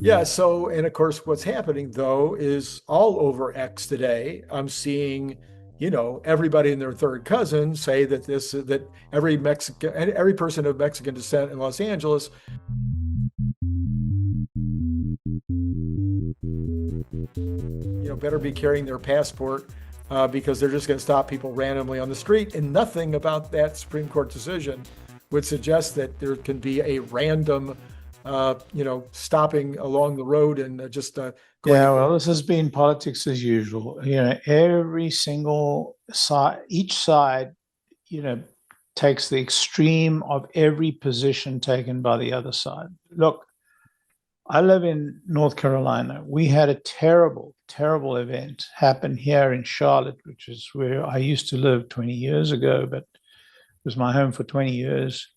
Yeah. So, and of course, what's happening though is all over X today, I'm seeing, everybody and their third cousin say that every Mexican and every person of Mexican descent in Los Angeles, better be carrying their passport because they're just going to stop people randomly on the street. And nothing about that Supreme Court decision would suggest that there can be a random, stopping along the road and just going. Yeah, well, this has been politics as usual. Every single side, each side, takes the extreme of every position taken by the other side. Look, I live in North Carolina. We had a terrible, terrible event happen here in Charlotte, which is where I used to live 20 years ago, but it was my home for 20 years.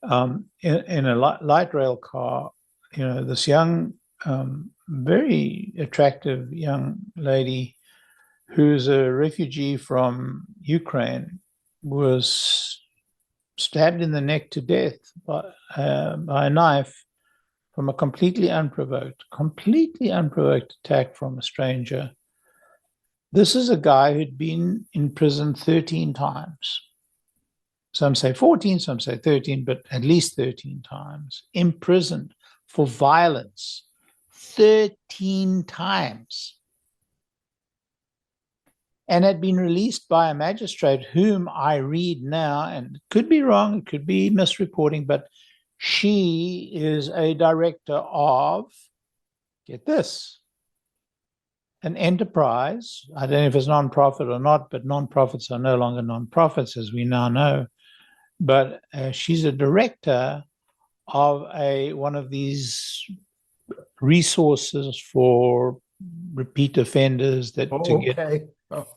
In a light rail car, this young, very attractive young lady who's a refugee from Ukraine was stabbed in the neck to death by a knife from a completely unprovoked attack from a stranger. This is a guy who'd been in prison 13 times. Some say 14, some say 13, but at least 13 times. Imprisoned for violence 13 times. And had been released by a magistrate whom I read now, and it could be wrong, it could be misreporting, but she is a director of, get this, an enterprise. I don't know if it's nonprofit or not, but nonprofits are no longer nonprofits, as we now know. But she's a director of one of these resources for repeat offenders that to get. Okay. Oh.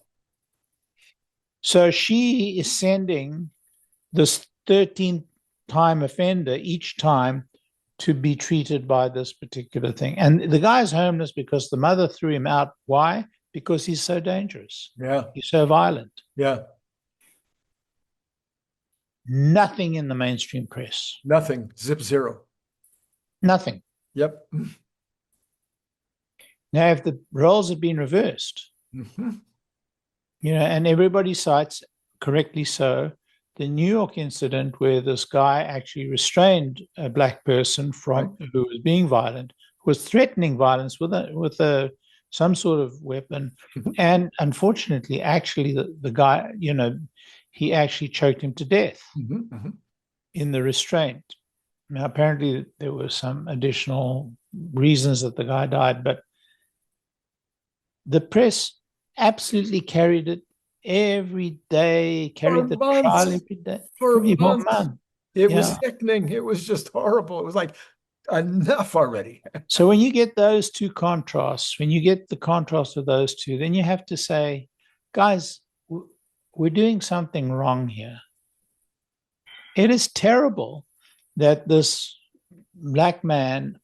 So she is sending this 13th time offender each time to be treated by this particular thing. And the guy's homeless because the mother threw him out. Why? Because he's so dangerous. Yeah. He's so violent. Yeah. Nothing in the mainstream press. Nothing. Zip zero. Nothing. Yep. Now, if the roles had been reversed, and everybody cites, correctly so, the New York incident where this guy actually restrained a black person from who was being violent, was threatening violence with some sort of weapon, and unfortunately, actually, the guy, he actually choked him to death in the restraint. Now, apparently, there were some additional reasons that the guy died, but the press absolutely carried it every day, carried the trial every day. For months. It was sickening. It was just horrible. It was like, enough already. So when you get those two contrasts, when you get the contrast of those two, then you have to say, guys, we're doing something wrong here. It is terrible that this black man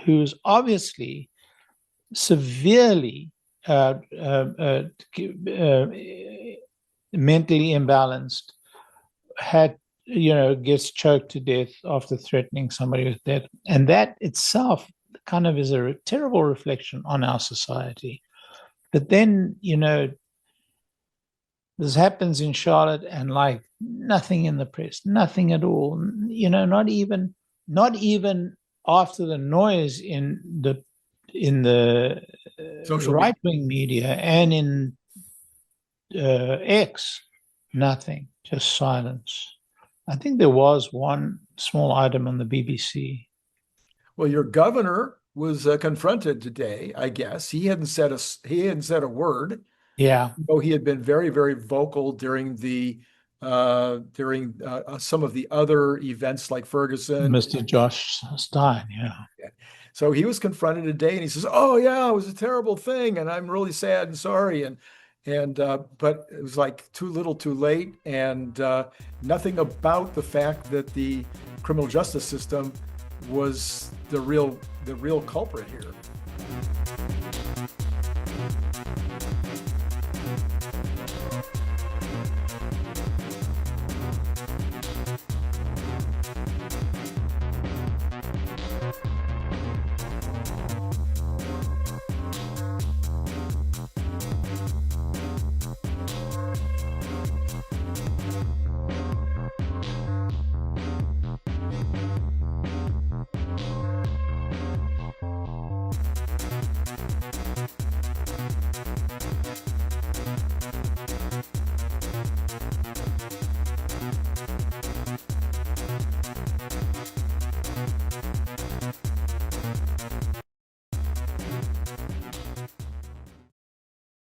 who's obviously severely mentally imbalanced, gets choked to death after threatening somebody with death. And that itself kind of is a terrible reflection on our society. But then, this happens in Charlotte and like nothing in the press, nothing at all, not even after the noise in the right-wing media and in X, nothing, just silence. I think there was one small item on the BBC. Well, your governor was confronted today, I guess. He hadn't said a word. Yeah. Though he had been very, very vocal during some of the other events like Ferguson. Mr. Josh Stein, yeah. So he was confronted today, and he says, "Oh yeah, it was a terrible thing, and I'm really sad and sorry." But it was like too little, too late, and nothing about the fact that the criminal justice system was the real culprit here.